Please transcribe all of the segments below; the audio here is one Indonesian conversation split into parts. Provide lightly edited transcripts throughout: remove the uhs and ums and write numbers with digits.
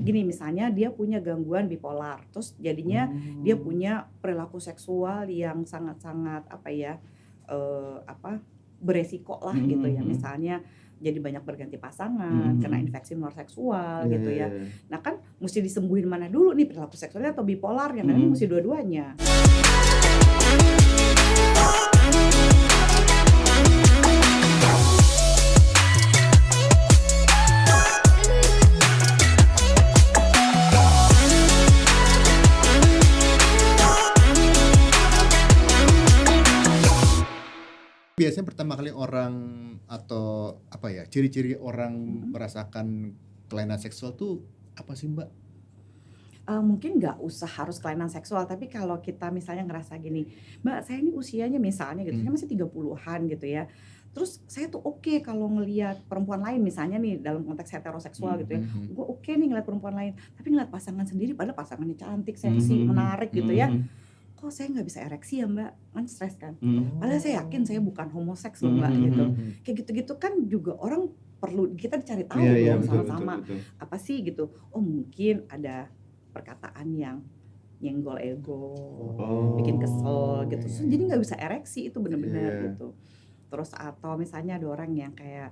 gini, misalnya dia punya gangguan bipolar, terus jadinya dia punya perilaku seksual yang sangat-sangat beresiko lah gitu ya. Misalnya jadi banyak berganti pasangan, kena infeksi menular seksual gitu ya. Nah kan mesti disembuhin mana dulu nih, perilaku seksualnya atau bipolar, yang ini mesti dua-duanya. Biasanya pertama kali orang atau ciri-ciri orang merasakan kelainan seksual tuh apa sih Mbak? Mungkin nggak usah harus kelainan seksual, tapi kalau kita misalnya ngerasa gini, Mbak saya ini usianya misalnya gitu, saya masih 30-an gitu ya. Terus saya tuh oke kalau ngelihat perempuan lain misalnya nih dalam konteks heteroseksual gitu ya. Gue oke nih ngeliat perempuan lain, tapi ngeliat pasangan sendiri padahal pasangannya cantik, seksi, menarik gitu ya. Kok saya nggak bisa ereksi ya Mbak? Kan stres kan? Padahal saya yakin saya bukan homoseks loh Mbak gitu. Kayak gitu-gitu kan juga orang perlu kita dicari tahu dong sama-sama. Apa sih gitu? Oh mungkin ada perkataan yang nyenggol ego, bikin kesel gitu. So, jadi nggak bisa ereksi itu benar-benar gitu. Terus atau misalnya ada orang yang kayak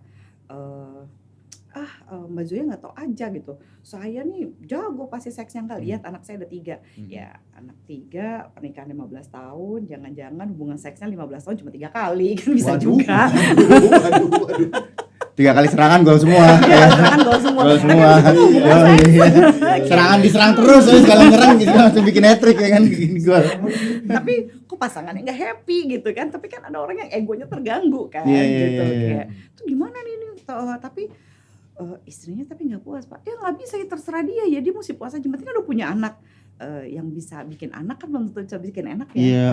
Mbak Zoya nggak tahu aja gitu. Saya nih jago pasti seksnya, nggak lihat anak saya ada 3. Ya anak 3, pernikahan 15 tahun, jangan-jangan hubungan seksnya 15 tahun cuma 3 kali kan bisa juga. Waduh. 3 kali serangan gol semua. Serangan gol semua. Serangan diserang terus, kalau nyerang gitu langsung bikin hat-trick ya kan, bikin gol. Tapi kok pasangannya nggak happy gitu kan? Tapi kan ada orang yang egonya terganggu kan, gitu kayak, tuh gimana nih tapi istrinya tapi nggak puas Pak. Ya nggak bisa, ya terserah dia ya, dia mesti puas aja. Penting kan udah punya anak. Yang bisa bikin anak kan belum tentu bisa bikin enak ya. Iya.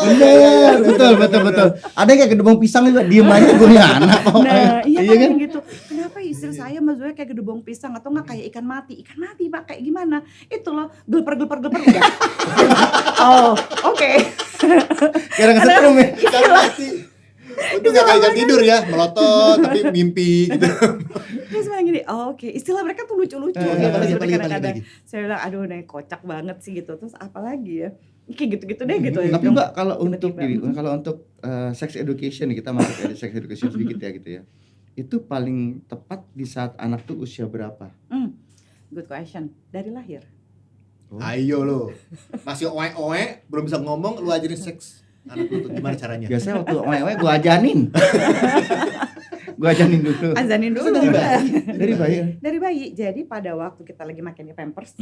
Bener, betul. Ada yang kayak gedebong pisang juga, diem aja punya anak. Nah, iya kan? gitu. Kenapa istri saya Mbak Zoya kayak gedebong pisang atau nggak kayak ikan mati? Ikan mati Pak kayak gimana? Itu loh, gelper udah. Oh, oke. Karena kesetrum ya. Ikan mati. Itu gak kayak tidur ya, melotot tapi mimpi gitu. Terus bilang gini, oke. Istilah mereka tuh lucu-lucu gitu. Kadang-kadang saya bilang, aduh nih kocak banget sih gitu. Terus apalagi ya, kayak gitu-gitu deh gitu. Tapi Mbak kalau untuk sex education, kita masuk ke sex education sedikit ya gitu ya. Itu paling tepat di saat anak tuh usia berapa? Good question. Dari lahir. Ayo lo, masih oe-oe, belum bisa ngomong, lu ajarin seks anak lu tuh gimana caranya? Biasanya waktu oe-oe gue ajanin. Azanin dulu. Dari bayi. Jadi pada waktu kita lagi makan pampers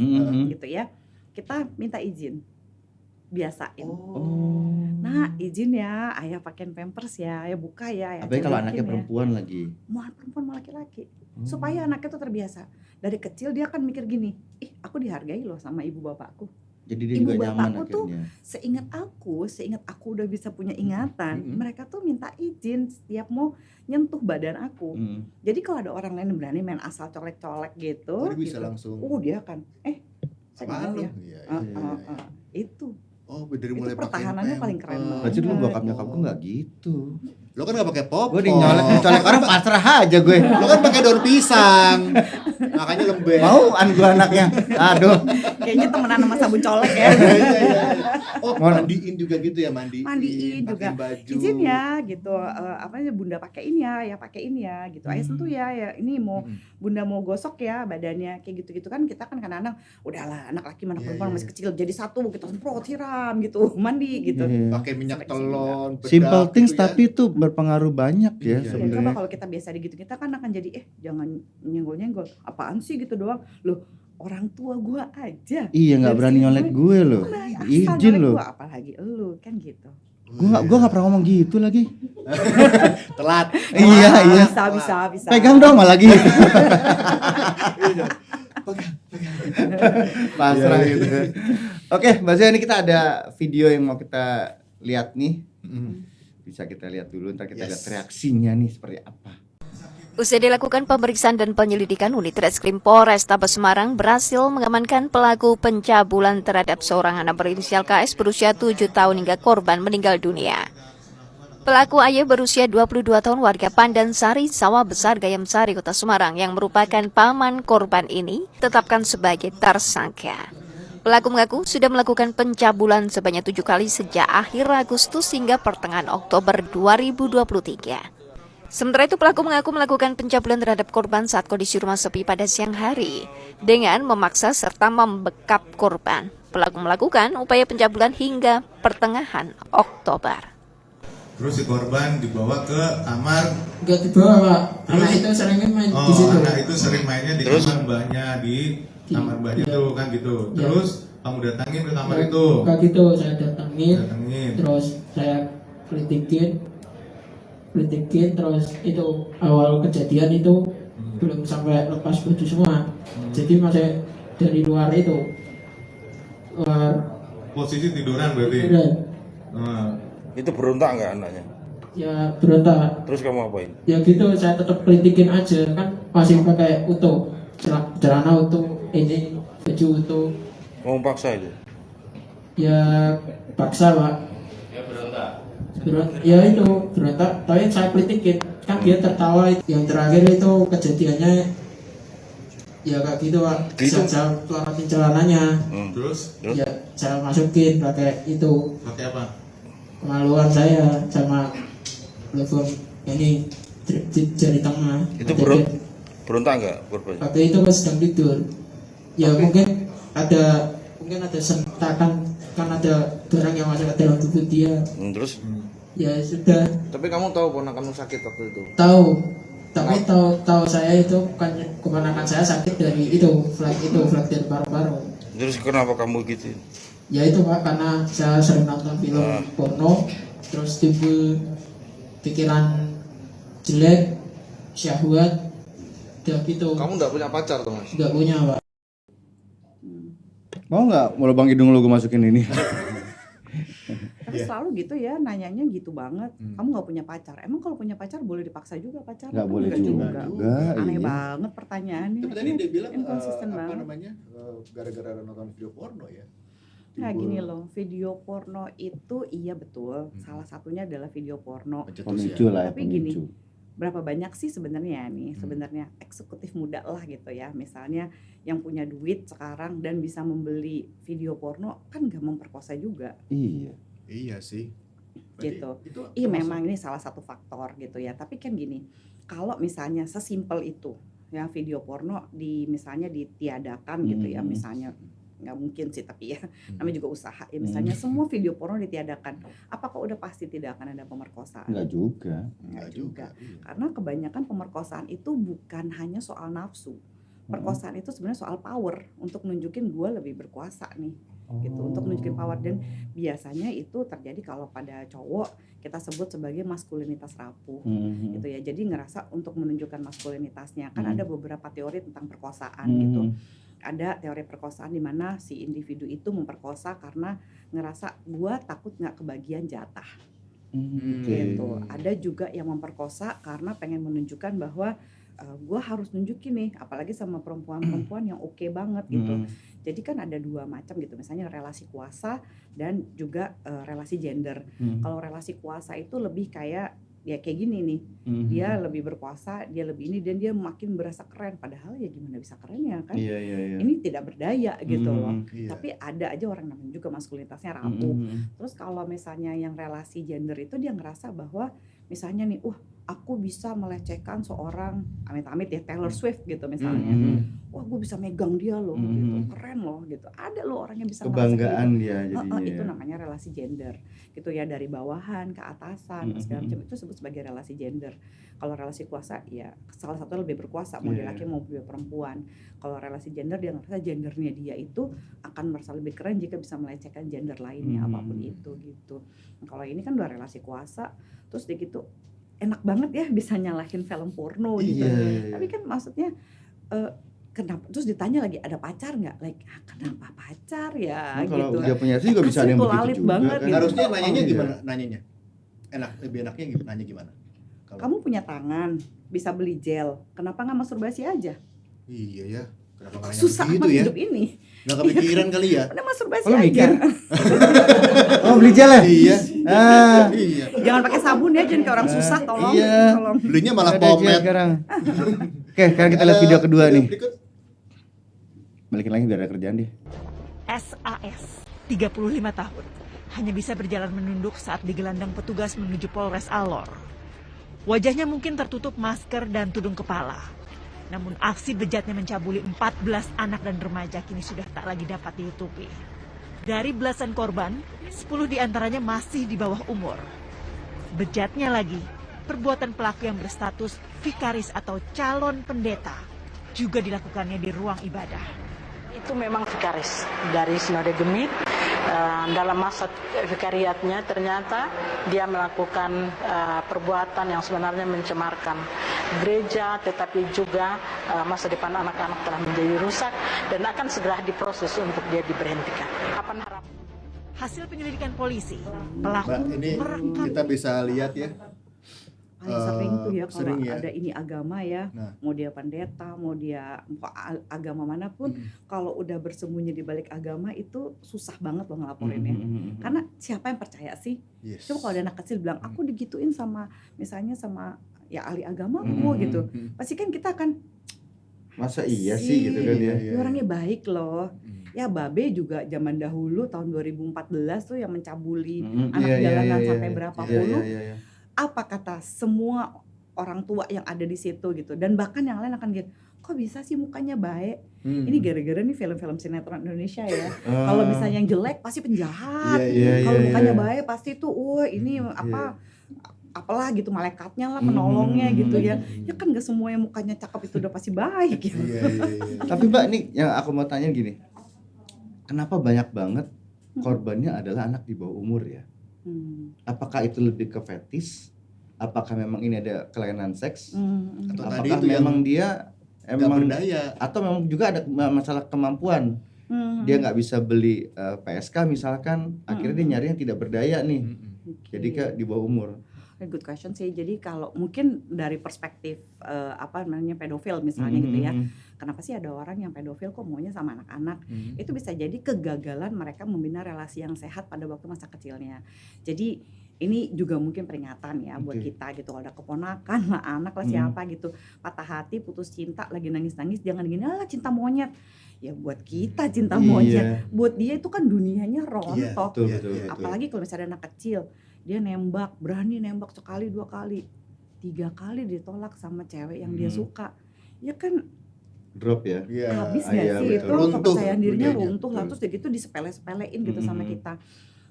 gitu ya, kita minta izin. Biasain. Nah, izin ya, ayah pakein pampers ya, ayah buka ya. Apalagi kalau anaknya perempuan lagi. Mau perempuan mau laki-laki. Supaya anaknya tuh terbiasa. Dari kecil dia akan mikir gini, aku dihargai loh sama ibu bapakku. Jadi dia ibu juga nyaman bapakku tuh akhirnya. seingat aku udah bisa punya ingatan, mereka tuh minta izin setiap mau nyentuh badan aku. Jadi kalau ada orang lain berani main asal colek-colek gitu, dia bisa langsung. Dia kan, apaan lo? Itu. Oh, dari mulai itu pertahanannya paling keren banget. Berarti dulu bokap nyokap gue nggak gitu. Lo kan nggak pakai pop. Gue dicolek orang pasrah aja gue. Lo kan pakai daun pisang, makanya lembek. Mau gue anaknya. Aduh. Kayaknya temenan sama sabun colek ya. Iya. Oh, mandiin juga gitu ya, mandiin juga. Baju. Izin ya gitu. Bunda pakein ya pakein ya gitu. Ayah sentuh ya ini mau bunda mau gosok ya badannya kayak gitu-gitu kan. Kita kan kadang-kadang udahlah anak laki mana perempuan masih kecil jadi satu kita semprot siram gitu, mandi gitu. Pakai minyak telon, bedak. Simple things gitu ya. Tapi itu berpengaruh banyak ya sebenarnya. Coba kalau kita biasa gitu kita kan akan jadi jangan nyenggol-nyenggol. Apaan sih gitu doang. Loh, orang tua gua aja. Iya, nggak berani nyolek gue loh. Izin loh. Apalagi lu kan gitu. Gue nggak pernah ngomong gitu lagi. Telat. Iya. Bisa. Pegang dong malah lagi. Pasrah gitu. Oke, Mbak Zia, ini kita ada video yang mau kita lihat nih. Bisa kita lihat dulu, ntar kita lihat reaksinya nih seperti apa. Usai dilakukan pemeriksaan dan penyelidikan, unit Reskrim Polrestabes Semarang berhasil mengamankan pelaku pencabulan terhadap seorang anak berinisial KS berusia 7 tahun hingga korban meninggal dunia. Pelaku ayah berusia 22 tahun warga Pandansari, Sawah Besar, Gayam Sari, Kota Semarang yang merupakan paman korban ini ditetapkan sebagai tersangka. Pelaku mengaku sudah melakukan pencabulan sebanyak 7 kali sejak akhir Agustus hingga pertengahan Oktober 2023. Sementara itu pelaku mengaku melakukan pencabulan terhadap korban saat kondisi rumah sepi pada siang hari dengan memaksa serta membekap korban. Pelaku melakukan upaya pencabulan hingga pertengahan Oktober. Terus si korban dibawa ke kamar. Enggak dibawa, Pak. Anak itu sering main di situ. Anak itu sering mainnya di kamar mbaknya, di kamar mbaknya Iya. tuh kan gitu. Iya. Terus kamu datangin ke kamar itu. Kayak gitu saya datangin. Datangin. Terus saya kritikin terus itu awal kejadian itu belum sampai lepas baju semua. Jadi masih dari luar itu. Luar Posisi tiduran berarti. udah Nah, Itu berontak nggak anaknya? ya berontak. Terus kamu apain? Ya gitu saya tetap kritikin aja kan masih pakai utuh celana utuh ini baju utuh Mau paksa itu? ya paksa Pak. Ya itu berontak tapi saya kritikin kan dia tertawa. Yang terakhir itu kejadiannya ya kayak gitu Pak. Gitu? Saya pelamatin celananya terus ya saya masukin pakai itu pakai apa? kemaluan saya sama telepon ini jari tengah. Itu berontak nggak korbannya? Waktu itu pas sedang tidur. Ya mungkin ada sentakan kan ada barang yang masuk ke dalam tubuh dia. Terus? Ya sudah Tapi kamu tahu ponakanmu sakit waktu itu? tahu. Tapi tahu saya itu bukan keponakan saya sakit dari itu flek dari paru-paru. Terus kenapa kamu gitu? Ya itu Pak karena saya sering nonton film porno terus timbul pikiran jelek, syahwat, udah gitu. Kamu nggak punya pacar tuh mas? Nggak punya Pak. Mau nggak lubang hidung lu gue masukin ini? Tapi selalu gitu ya, nanyanya gitu banget. Kamu nggak punya pacar? Emang kalau punya pacar boleh dipaksa juga pacar? Nggak boleh juga. Aneh Iya. banget pertanyaannya. Tapi tadi dia bilang Inconsistent apa banget. namanya? Gara-gara nonton video porno ya. Nah gini loh, video porno itu iya betul. Salah satunya adalah video porno. Pemicu lah ya, Tapi gini, pemicu. berapa banyak sih sebenarnya nih sebenarnya eksekutif muda lah gitu ya, misalnya yang punya duit sekarang dan bisa membeli video porno kan nggak memperkosa juga Iya. Iya sih. gitu. Itu Iya termasuk- memang ini salah satu faktor gitu ya, tapi kan gini, kalau misalnya sesimpel itu ya video porno misalnya ditiadakan gitu ya, misalnya nggak mungkin sih tapi ya namanya juga usaha ya, misalnya semua video porno ditiadakan, apakah udah pasti tidak akan ada pemerkosaan? Enggak juga. Enggak juga. Iya. Karena kebanyakan pemerkosaan itu bukan hanya soal nafsu. Perkosaan itu sebenarnya soal power, untuk nunjukin gue lebih berkuasa nih, gitu, untuk nunjukin power. Dan biasanya itu terjadi kalau pada cowok kita sebut sebagai maskulinitas rapuh, gitu ya. Jadi ngerasa untuk menunjukkan maskulinitasnya kan ada beberapa teori tentang perkosaan gitu. Ada teori perkosaan di mana si individu itu memperkosa karena ngerasa gua takut nggak kebagian jatah. Gitu. Ada juga yang memperkosa karena pengen menunjukkan bahwa gue harus nunjukin nih, apalagi sama perempuan-perempuan yang oke banget gitu. Jadi kan ada dua macam gitu, misalnya relasi kuasa dan juga relasi gender. Kalau relasi kuasa itu lebih kayak ya kayak gini nih, dia lebih berkuasa, dia lebih ini, dan dia makin berasa keren, padahal ya gimana bisa keren ya kan? Iya. Ini tidak berdaya gitu loh. Iya. Tapi ada aja orang namanya juga maskulinitasnya rapuh. Terus kalau misalnya yang relasi gender itu dia ngerasa bahwa misalnya nih, aku bisa melecehkan seorang amit-amit ya Taylor Swift gitu misalnya. Wah, gue bisa megang dia loh gitu. Keren loh gitu. Ada loh orang yang bisa ngerasa kayak Kebanggaan gitu. dia jadinya. Itu namanya relasi gender gitu ya, dari bawahan ke atasan segala macam itu disebut sebagai relasi gender. Kalau relasi kuasa ya salah satu lebih berkuasa, mau dia laki mau dia perempuan. Kalau relasi gender dia ngerasa gendernya dia itu akan merasa lebih keren jika bisa melecehkan gender lainnya apapun itu gitu. Nah, kalau ini kan udah relasi kuasa, terus dia gitu enak banget ya bisa nyalahin film porno gitu. Iya. Tapi kan maksudnya kenapa, terus ditanya lagi ada pacar nggak? Like kenapa pacar ya Kalau gitu. dia punya istri juga bisa ada yang Asli tuh begitu lalit juga. banget kan? gitu. Harusnya nanyanya Iya. gimana? Nanyanya lebih enaknya nanya gimana? Kalau Kamu punya tangan, bisa beli gel, kenapa nggak masturbasi aja? iya ya. Kenapa nggak nanya Susah begitu amat ya? hidup ini. Nggak kepikiran kali ya? Udah masturbasi Oh, lu aja. mikir? Oh beli gel ya? Iya. Iya. Jangan pakai sabun ya, jangan kayak orang susah, tolong. Iya. Tolong. Belinya malah Ada aja pomade. sekarang. Oke, sekarang kita lihat video kedua nih. Berikut. Balikin lagi biar ada kerjaan deh. SAS, 35 tahun, hanya bisa berjalan menunduk saat digelandang petugas menuju Polres Alor. Wajahnya mungkin tertutup masker dan tudung kepala. Namun aksi bejatnya mencabuli 14 anak dan remaja kini sudah tak lagi dapat ditutupi. Dari belasan korban, 10 diantaranya masih di bawah umur. Bejatnya lagi, perbuatan pelaku yang berstatus vikaris atau calon pendeta juga dilakukannya di ruang ibadah. Itu memang vikaris dari Sinode Gemit. Dalam masa vikariatnya ternyata dia melakukan perbuatan yang sebenarnya mencemarkan gereja, tetapi juga masa depan anak-anak telah menjadi rusak dan akan segera diproses untuk dia diberhentikan. Kapan harap? Hasil penyelidikan polisi, pelaku Mbak, ini merangkap kita bisa lihat ya. Paling sering tuh ya kalau sering ya. ada ini agama ya, Nah. mau dia pendeta, mau dia agama manapun, kalau udah bersembunyi di balik agama itu susah banget loh ngelaporinnya. Karena siapa yang percaya sih? Yes. Coba kalau ada anak kecil bilang, aku digituin sama misalnya sama ya ahli agama aku gitu, pasti kan kita akan Masa iya sih gitu kan ya. dia orangnya baik loh. Ya Babe juga zaman dahulu tahun 2014 tuh yang mencabuli anak jalanan sampai berapa puluh. Apa kata semua orang tua yang ada di situ gitu, dan bahkan yang lain akan gitu, kok bisa sih mukanya baik? Ini gara-gara nih film-film sinetron Indonesia ya. Kalau misalnya yang jelek pasti penjahat. Kalau mukanya baik pasti tuh, ini apalah gitu, malaikatnya lah, penolongnya gitu ya. Ya kan gak semua yang mukanya cakep itu udah pasti baik gitu. Tapi Mbak, nih yang aku mau tanya gini, kenapa banyak banget korbannya adalah anak di bawah umur ya? Apakah itu lebih ke fetis? Apakah memang ini ada kelainan seks? Atau tadi Apakah itu memang yang dia nggak emang berdaya? atau memang juga ada masalah kemampuan? Dia nggak bisa beli PSK misalkan, akhirnya dia nyari yang tidak berdaya nih. Jadi ke di bawah umur. Good question sih. Jadi kalau mungkin dari perspektif pedofil misalnya gitu ya. Kenapa sih ada orang yang pedofil kok maunya sama anak-anak? Itu bisa jadi kegagalan mereka membina relasi yang sehat pada waktu masa kecilnya. Jadi ini juga mungkin peringatan ya buat kita gitu. Kalau ada keponakan lah, anak lah, siapa gitu, patah hati, putus cinta, lagi nangis-nangis, jangan gini, cinta monyet. Ya buat kita cinta monyet, buat dia itu kan dunianya rontok. Betul. Apalagi kalau misalnya ada anak kecil, dia nembak, berani nembak sekali, 2 kali, 3 kali ditolak sama cewek yang dia suka. Ya kan Drop ya. habis gak sih itu, Runtuh kepercayaan dirinya dunianya. runtuh lah, terus gitu disepele-sepelein gitu sama kita.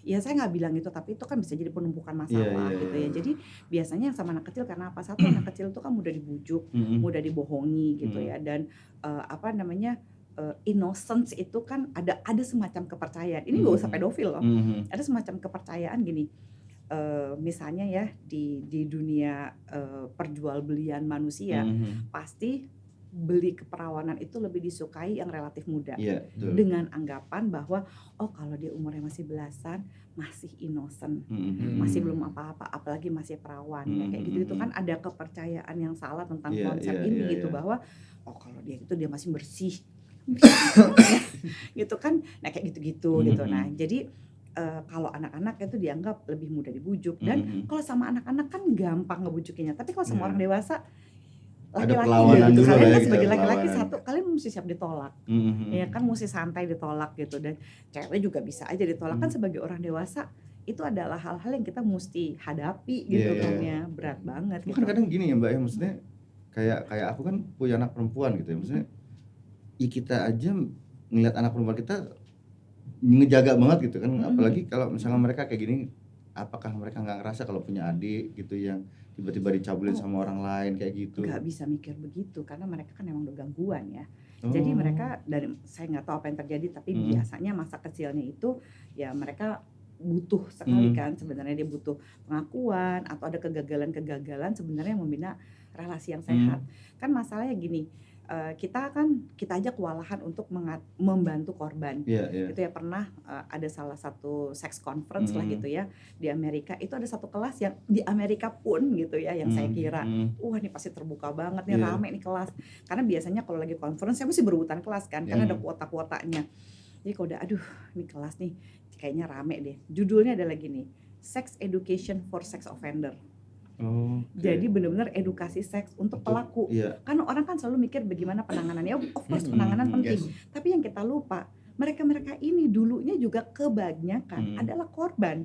Ya saya nggak bilang itu, tapi itu kan bisa jadi penumpukan masalah gitu ya. Jadi biasanya yang sama anak kecil karena apa? Satu, anak kecil itu kan mudah dibujuk, mudah dibohongi gitu ya, dan innocence itu kan ada semacam kepercayaan. Ini nggak usah pedofil loh. Ada semacam kepercayaan gini. Misalnya ya di dunia perjualbelian manusia, pasti beli keperawanan itu lebih disukai yang relatif muda, dengan anggapan bahwa kalau dia umurnya masih belasan, masih innocent, masih belum apa-apa, apalagi masih perawan, ya kayak gitu. Itu kan ada kepercayaan yang salah tentang konsep ini gitu, bahwa kalau dia itu dia masih bersih gitu kan, nah kayak gitu gitu. Nah jadi kalau anak-anak itu dianggap lebih mudah dibujuk, dan kalau sama anak-anak kan gampang ngebujukinnya, tapi kalau sama orang dewasa, laki-laki perlawanan gitu, dulu kalian lah ya, kan gitu, sebagai laki-laki, perlawanan. satu, kalian mesti siap ditolak, ya kan, mesti santai ditolak gitu, dan cewek juga bisa aja ditolak. Kan sebagai orang dewasa itu adalah hal-hal yang kita mesti hadapi gitu kan ya, berat banget gitu. Kan kadang gini ya Mbak ya, maksudnya kayak aku kan punya anak perempuan gitu ya, maksudnya ya kita aja ngelihat anak perempuan kita ngejaga banget gitu kan, apalagi kalau misalnya mereka kayak gini, apakah mereka nggak ngerasa kalau punya adik gitu yang tiba-tiba dicabulin sama orang lain kayak gitu? Nggak bisa mikir begitu, karena mereka kan emang udah gangguan ya. Jadi mereka, dari saya nggak tahu apa yang terjadi, tapi biasanya masa kecilnya itu ya mereka butuh sekali kan, sebenarnya dia butuh pengakuan atau ada kegagalan-kegagalan sebenarnya membina relasi yang sehat. Kan masalahnya gini, kita aja kewalahan untuk membantu korban. Itu ya pernah ada salah satu sex conference lah gitu ya di Amerika. Itu ada satu kelas yang di Amerika pun gitu ya, yang saya kira wah ini pasti terbuka banget nih, rame nih kelas. Karena biasanya kalau lagi conference saya mesti berebutan kelas kan, karena ada kuota-kuotanya. Jadi kalau udah aduh ini kelas nih kayaknya rame deh, judulnya adalah gini, sex education for sex offender. Oh. Jadi benar-benar edukasi seks untuk pelaku. Iya. Kan orang kan selalu mikir bagaimana penanganannya. Of course penanganan penting. Tapi yang kita lupa, mereka-mereka ini dulunya juga kebanyakan adalah korban.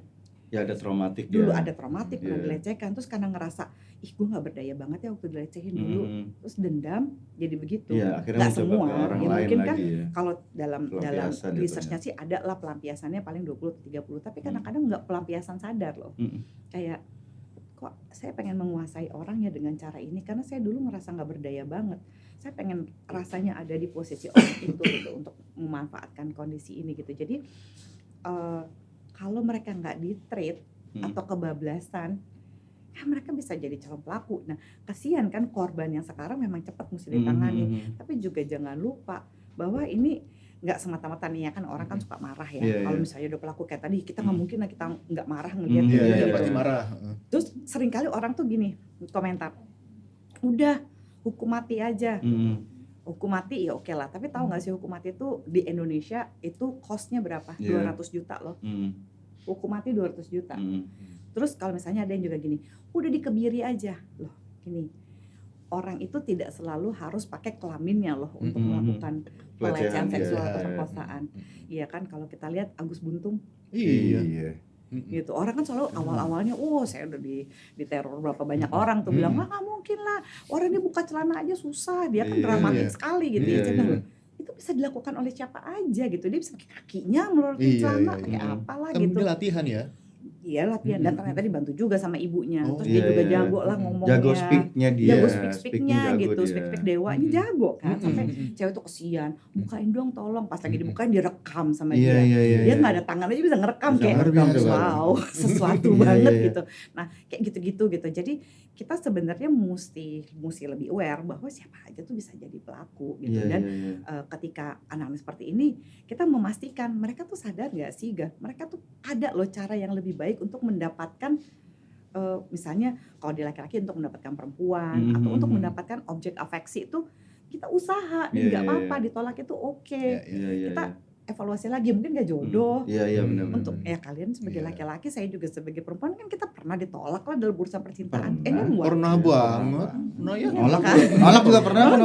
Ya ada traumatik Dulu dia. ada traumatik, pernah dilecehkan, terus karena ngerasa, ih gue nggak berdaya banget ya waktu dilecehin dulu, terus dendam, jadi begitu. Iya, akhirnya Nggak mencoba semua, ke orang ya lain mungkin kan lagi ya. kalau dalam Pelampiasan researchnya jatuhnya. sih ada lah pelampiasannya paling 20-30, tapi kadang-kadang nggak pelampiasan sadar loh. Kayak kok saya pengen menguasai orang ya dengan cara ini karena saya dulu ngerasa nggak berdaya banget. Saya pengen rasanya ada di posisi orang itu gitu untuk memanfaatkan kondisi ini gitu. Jadi kalau mereka nggak di-treat atau kebablasan, ya mereka bisa jadi calon pelaku. Nah, kasihan kan korban yang sekarang memang cepat mesti ditangani. Tapi juga jangan lupa bahwa ini nggak semata-mata nih ya kan orang kan suka marah ya. Kalau misalnya udah pelaku kayak tadi, kita nggak mungkin lah kita nggak marah ngelihat Iya, gitu. pasti marah. Terus seringkali orang tuh gini komentar, udah hukum mati aja. Hukum mati ya oke lah. Tapi tahu nggak sih hukum mati itu di Indonesia itu cost-nya berapa? 200 juta loh. Hukum mati 200 juta. Terus kalau misalnya ada yang juga gini, udah dikebiri aja loh. Gini, orang itu tidak selalu harus pakai kelaminnya loh untuk melakukan pelecehan seksual atau perkosaan. Iya kan kalau kita lihat Agus Buntung. Iya. Gitu. Orang kan selalu awal-awalnya, saya udah diteror berapa banyak orang tuh bilang, nggak mungkin lah, orang ini buka celana aja susah, dia kan dramatik sekali gitu ya. Saya bilang, itu bisa dilakukan oleh siapa aja gitu, dia bisa pakai kakinya melorotin celana, kayak apalah Kan gitu. dia latihan ya. Iya latihan dan ternyata dibantu juga sama ibunya. Oh, Terus dia juga jago lah ngomongnya. Jago speak-nya dia. Jago speak-speaknya Speaking jago gitu, dia. speak dewa ini jago kan. Sampai cewek tuh kesian, bukain dong tolong. Pas lagi dibukain direkam sama dia. Dia nggak ada tangan aja bisa ngerekam Bisa kayak ngerekam coba. wow sesuatu banget gitu. Nah kayak gitu-gitu gitu. Jadi kita sebenarnya mesti lebih aware bahwa siapa aja tuh bisa jadi pelaku gitu. Dan ketika anak-anak seperti ini kita memastikan mereka tuh sadar nggak sih mereka tuh ada loh cara yang lebih baik untuk mendapatkan misalnya kalau di laki-laki untuk mendapatkan perempuan atau untuk mendapatkan objek afeksi itu kita usaha dan nggak apa-apa ditolak itu oke. Kita evaluasi lagi mungkin gak jodoh. Iya benar. Untuk kalian sebagai laki-laki, saya juga sebagai perempuan kan kita pernah ditolak lah dalam urusan percintaan. Pernah banget. Nah ya. Nolak juga pernah.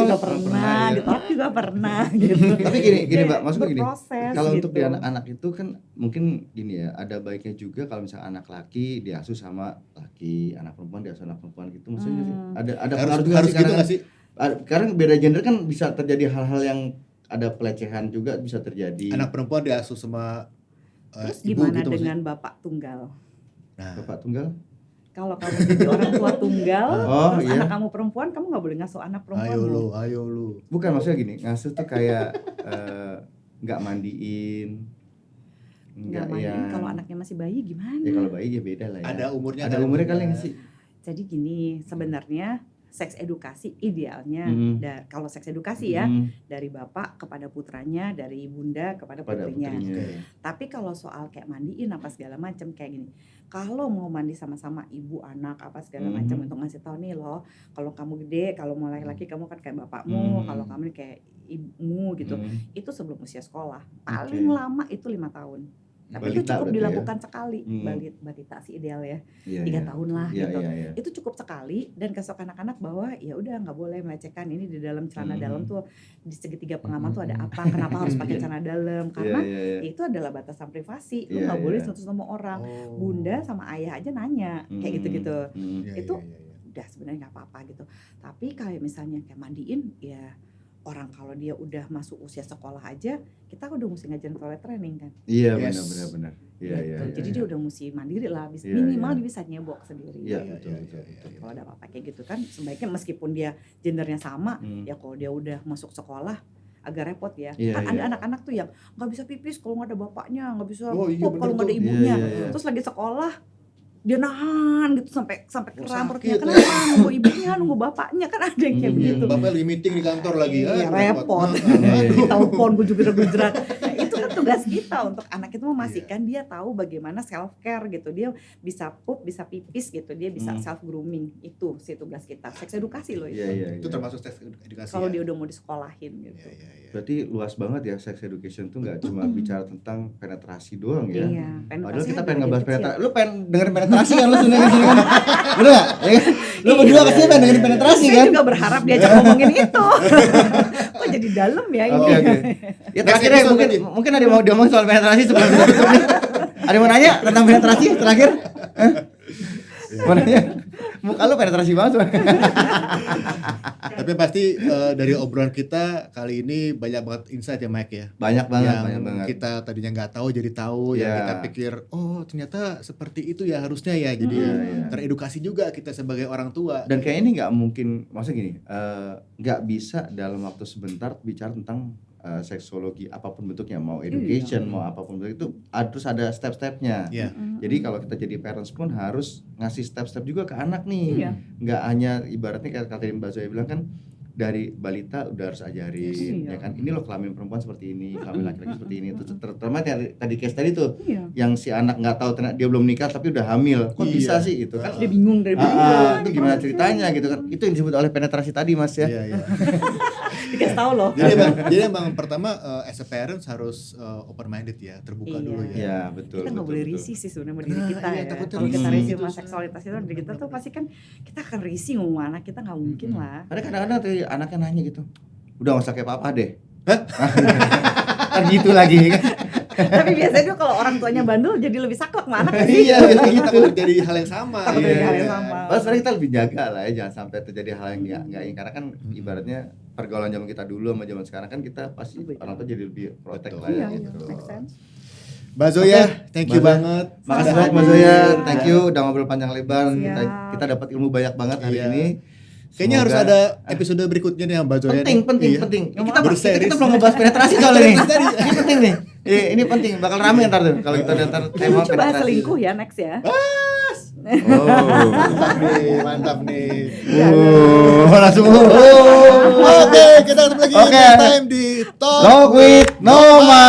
Ditolak juga pernah gitu. Tapi gini Mbak, maksudnya gini. Berproses Kalau gitu. untuk di anak-anak itu kan mungkin gini ya, ada baiknya juga kalau misalnya anak laki diasuh sama laki, anak perempuan diasuh anak perempuan gitu. Maksudnya sih ada Harus gitu nggak sih? Karena beda gender kan bisa terjadi hal-hal yang ada pelecehan juga bisa terjadi. Anak perempuan diasuh sama Terus ibu gimana gitu dengan bapak tunggal? Nah, Bapak tunggal? Kalau kamu jadi orang tua tunggal, terus iya. anak kamu perempuan, kamu nggak boleh ngasuh anak perempuan. ayo lu. Bukan maksudnya gini, ngasuh tuh kayak nggak mandiin. Nggak mandiin, kalau anaknya masih bayi gimana? Ya kalau bayi ya beda lah ya. Ada umurnya. Ada umurnya kali nggak sih? Jadi gini, sebenarnya seks edukasi idealnya, kalau seks edukasi ya, dari bapak kepada putranya, dari bunda kepada putrinya. Tapi kalau soal kayak mandiin apa segala macam kayak gini, kalau mau mandi sama-sama ibu anak apa segala macam untuk ngasih tahu nih loh, kalau kamu gede, kalau mau laki-laki kamu kan kayak bapakmu, kalau kamu kayak ibumu gitu, itu sebelum usia sekolah, paling lama itu 5 tahun. Tapi itu cukup dilakukan sekali, balita sih ideal ya, 3 tahun lah gitu. Itu cukup sekali dan kasih anak-anak bahwa ya udah nggak boleh melecehkan ini di dalam celana dalam tuh di segitiga pengaman tuh ada apa, kenapa harus pakai celana dalam karena itu adalah batasan privasi, lu nggak boleh sentuh sama orang. Bunda sama ayah aja nanya kayak gitu-gitu. Itu udah sebenarnya nggak apa-apa gitu. Tapi kayak misalnya kayak mandiin ya. Orang kalau dia udah masuk usia sekolah aja, kita udah mesti ngajarin toilet training kan. Iya benar. Iya. Jadi dia udah mesti mandiri lah, minimal dia bisa nyebok sendiri. Iya betul. Kalau ada apa-apa kayak gitu kan, sebaiknya meskipun dia gendernya sama, ya kalau dia udah masuk sekolah agak repot ya. Kan ada anak-anak tuh yang nggak bisa pipis kalau nggak ada bapaknya, nggak bisa pup kalau nggak ada ibunya. Terus lagi sekolah dia nahan gitu sampai kram perutnya, kenapa nunggu ibunya nunggu bapaknya, kan ada yang kayak begitu. Bapak lagi meeting di kantor lagi repot. Telepon gue juga gujrat. Itu kan tugas tugas kita untuk anak itu memastikan dia tahu bagaimana self care gitu, dia bisa pup, bisa pipis gitu, dia bisa self grooming, itu sih tugas kita. Seks edukasi loh itu. Itu termasuk seks edukasi. Kalau dia udah mau disekolahin gitu. Berarti luas banget ya sex education tuh, nggak cuma bicara tentang penetrasi doang ya. Iya, Padahal kita penetrasinya pengen dari ngebahas kecil. penetrasi. Lu pengen dengerin penetrasi kan lu sebenarnya sini kan? Bener nggak? Ya kan? Lu berdua kesini pengen dengerin penetrasi Saya kan? juga berharap diajak ngomongin itu. Kok jadi dalam ya ini? Oke. Ya terakhir ya, mungkin ada yang mau diomongin soal penetrasi sebelum kita tutup nih. Ada yang mau nanya tentang penetrasi terakhir? Hah? Mau nanya? Muka lu penetrasi banget soalnya. Tapi pasti dari obrolan kita kali ini banyak banget insight ya Mike ya. Banyak banget, Yang banyak banget. kita tadinya nggak tahu jadi tahu, yang Iya. kita pikir oh ternyata seperti itu ya harusnya ya. Jadi teredukasi juga kita sebagai orang tua. Dan kayak ini nggak mungkin, maksudnya gini, nggak bisa dalam waktu sebentar bicara tentang seksologi apapun bentuknya, mau education, mau apapun bentuk itu harus ada step-stepnya. Iya. Jadi kalau kita jadi parents pun harus ngasih step-step juga ke anak nih. Iya. Nggak hanya ibaratnya kayak kata Mbak Zoya bilang kan, dari balita udah harus ajarin, Iya. ya kan, ini loh kelamin perempuan seperti ini, kelamin laki-laki seperti ini. Terutama tadi case tadi tuh, Iya. yang si anak nggak tahu ternyata dia belum nikah tapi udah hamil, kok bisa sih gitu kan? Dia bingung dari Itu gimana ceritanya gitu kan? Itu yang disebut oleh penetrasi tadi Mas ya. Iya, iya. dikasih tahu loh. Jadi emang pertama as a parents harus open minded ya, terbuka Iya. dulu ya. Iya, betul. Kita nggak betul, boleh betul. risih sih sebenarnya sama diri kita iya, ya. takutnya Kalau kita risih risih itu. sama seksualitas itu diri kita tuh pasti kan kita akan risih ngomong anak kita, nggak mungkin lah. Ada kadang-kadang tuh anaknya nanya gitu, udah nggak usah kayak papa deh. Kan gitu lagi kan. Tapi biasanya juga kalau orang tuanya bandel jadi lebih saklek sama anak nggak sih? Iya, Biasanya kita takut terjadi hal yang sama. Takut Iya, terjadi hal iya. yang sama. Bahkan sebenarnya kita lebih jaga lah ya, jangan sampai terjadi hal yang nggak ingin, karena kan ibaratnya pergaulan zaman kita dulu sama zaman sekarang kan kita pasti orang tua jadi lebih protect lah ya Iya, gitu. make sense. Mbak Zoya, Oke, thank you Mbak Zoya. banget. Makasih Sama-sama. banyak Mas Zoya, thank you udah ngobrol panjang lebar. Siap. Kita dapat ilmu banyak banget hari Iya. ini. Kayaknya harus Semoga- ada episode berikutnya nih Mbak Zoya. penting, nih. penting, Iya. penting. Yang Kita, berseris. kita belum ngebahas penetrasi soalnya nih. Ini penting nih. Ini penting, bakal rame ntar tuh kalau kita ntar tema Coba bahas penetrasi. selingkuh ya next ya. Oh. Mantap nih, mantap nih. Langsung. Oke, kita ketemu lagi Oke. next time di Talk Talk with Noma.